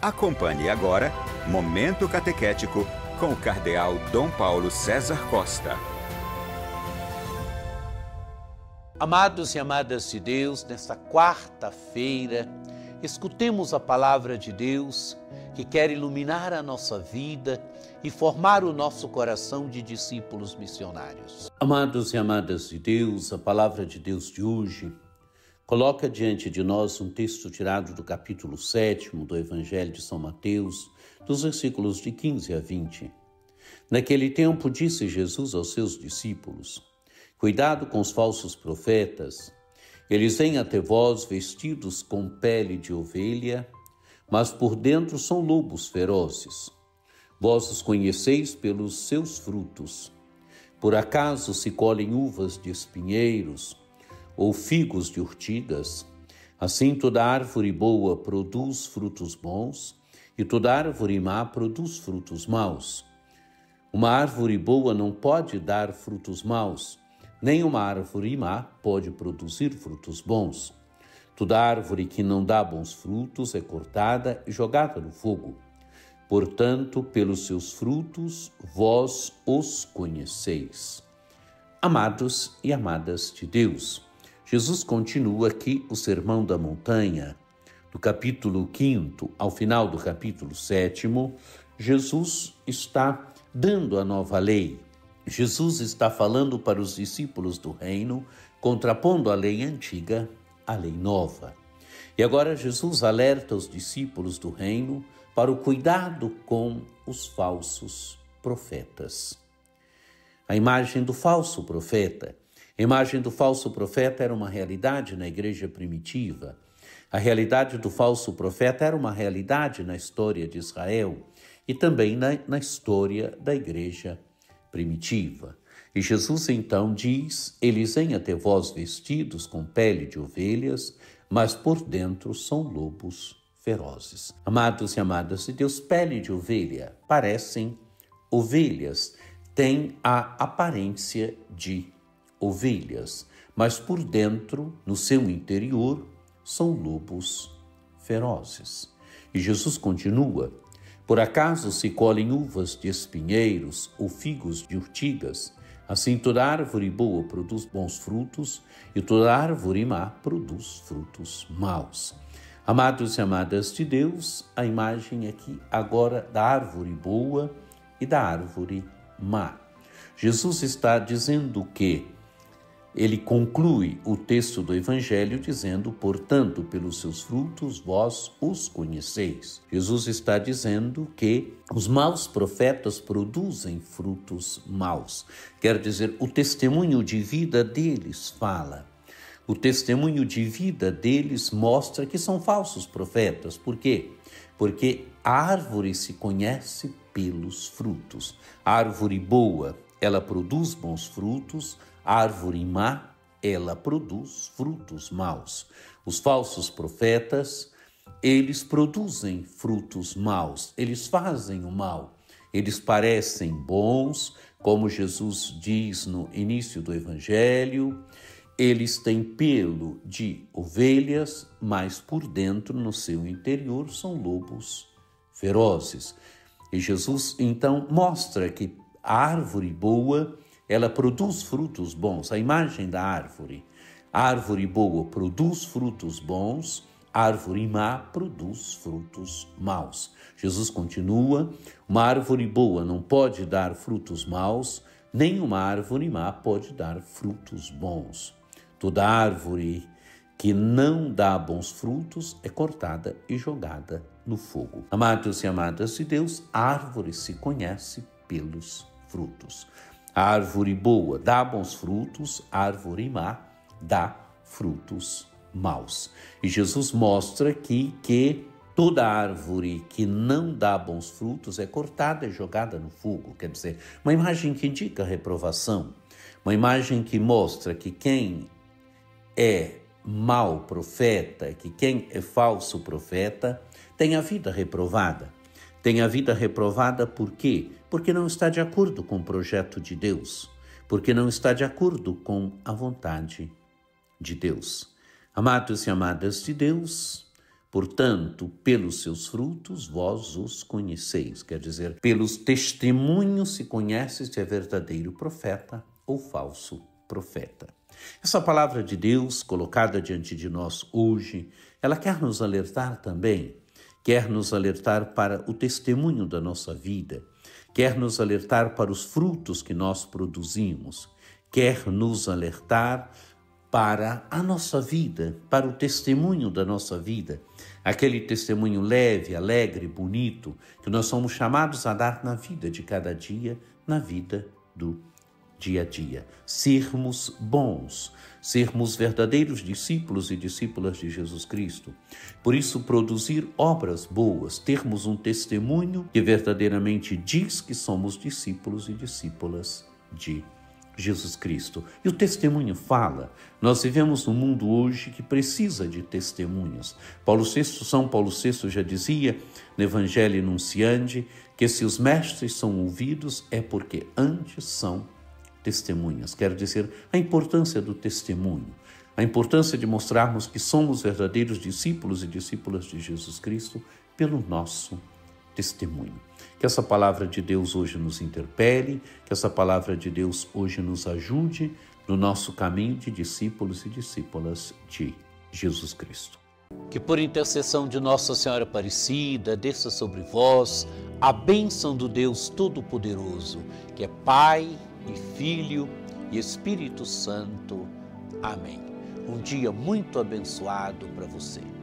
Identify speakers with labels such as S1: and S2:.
S1: Acompanhe agora Momento Catequético com o Cardeal Dom Paulo César Costa.
S2: Amados e amadas de Deus, nesta quarta-feira, escutemos a palavra de Deus que quer iluminar a nossa vida e formar o nosso coração de discípulos missionários. Amados e amadas de Deus, a palavra de Deus de hoje coloca diante de nós um texto tirado do capítulo 7 do Evangelho de São Mateus, dos versículos de 15 a 20. Naquele tempo disse Jesus aos seus discípulos: cuidado com os falsos profetas. Eles vêm até vós vestidos com pele de ovelha, mas por dentro são lobos ferozes. Vós os conheceis pelos seus frutos. Por acaso se colhem uvas de espinheiros ou figos de urtigas? Assim toda árvore boa produz frutos bons, e toda árvore má produz frutos maus. Uma árvore boa não pode dar frutos maus, nem uma árvore má pode produzir frutos bons. Toda árvore que não dá bons frutos é cortada e jogada no fogo. Portanto, pelos seus frutos vós os conheceis. Amados e amadas de Deus, Jesus continua aqui o Sermão da Montanha. Do capítulo 5 ao final do capítulo 7, Jesus está dando a nova lei. Jesus está falando para os discípulos do reino, contrapondo a lei antiga à lei nova. E agora Jesus alerta os discípulos do reino para o cuidado com os falsos profetas. A imagem do falso profeta. A imagem do falso profeta era uma realidade na igreja primitiva. A realidade do falso profeta era uma realidade na história de Israel e também na história da igreja primitiva. E Jesus então diz: eles vêm até vós vestidos com pele de ovelhas, mas por dentro são lobos ferozes. Amados e amadas de Deus, pele de ovelha parecem ovelhas, têm a aparência de ovelhas, mas por dentro, no seu interior, são lobos ferozes. E Jesus continua: por acaso se colhem uvas de espinheiros ou figos de urtigas? Assim toda árvore boa produz bons frutos, e toda árvore má produz frutos maus. Amados e amadas de Deus, a imagem aqui agora da árvore boa e da árvore má. Jesus está dizendo que ele conclui o texto do Evangelho dizendo: portanto, pelos seus frutos vós os conheceis. Jesus está dizendo que os maus profetas produzem frutos maus. Quer dizer, o testemunho de vida deles fala. O testemunho de vida deles mostra que são falsos profetas. Por quê? Porque a árvore se conhece pelos frutos. A árvore boa, ela produz bons frutos. A árvore má, ela produz frutos maus. Os falsos profetas, eles produzem frutos maus. Eles fazem o mal. Eles parecem bons, como Jesus diz no início do Evangelho. Eles têm pelo de ovelhas, mas por dentro, no seu interior, são lobos ferozes. E Jesus, então, mostra que a árvore boa, ela produz frutos bons. A imagem da árvore. A árvore boa produz frutos bons, a árvore má produz frutos maus. Jesus continua: uma árvore boa não pode dar frutos maus, nem uma árvore má pode dar frutos bons. Toda árvore que não dá bons frutos é cortada e jogada no fogo. Amados e amadas de Deus, a árvore se conhece pelos frutos. A árvore boa dá bons frutos, a árvore má dá frutos maus. E Jesus mostra aqui que toda árvore que não dá bons frutos é cortada e jogada no fogo. Quer dizer, uma imagem que indica reprovação, uma imagem que mostra que quem é mau profeta, que quem é falso profeta, tem a vida reprovada. Tem a vida reprovada por quê? Porque não está de acordo com o projeto de Deus, porque não está de acordo com a vontade de Deus. Amados e amadas de Deus, Portanto, pelos seus frutos vós os conheceis. Quer dizer, pelos testemunhos se conhece se é verdadeiro profeta ou falso profeta. Essa palavra de Deus colocada diante de nós hoje, ela quer nos alertar também, quer nos alertar para o testemunho da nossa vida, quer nos alertar para os frutos que nós produzimos, quer nos alertar para a nossa vida, para o testemunho da nossa vida, aquele testemunho leve, alegre, bonito, que nós somos chamados a dar na vida de cada dia, na vida do dia a dia. Sermos bons, sermos verdadeiros discípulos e discípulas de Jesus Cristo. Por isso, produzir obras boas, termos um testemunho que verdadeiramente diz que somos discípulos e discípulas de Jesus Cristo. E o testemunho fala. Nós vivemos num mundo hoje que precisa de testemunhos. São Paulo VI já dizia no Evangelho Nunciandi que se os mestres são ouvidos é porque antes são testemunhas. Quero dizer, a importância do testemunho, a importância de mostrarmos que somos verdadeiros discípulos e discípulas de Jesus Cristo pelo nosso testemunho. Que essa palavra de Deus hoje nos interpele, que essa palavra de Deus hoje nos ajude no nosso caminho de discípulos e discípulas de Jesus Cristo.
S3: Que por intercessão de Nossa Senhora Aparecida, desça sobre vós a bênção do Deus Todo-Poderoso, que é Pai e Filho e Espírito Santo. Amém. Um dia muito abençoado para você.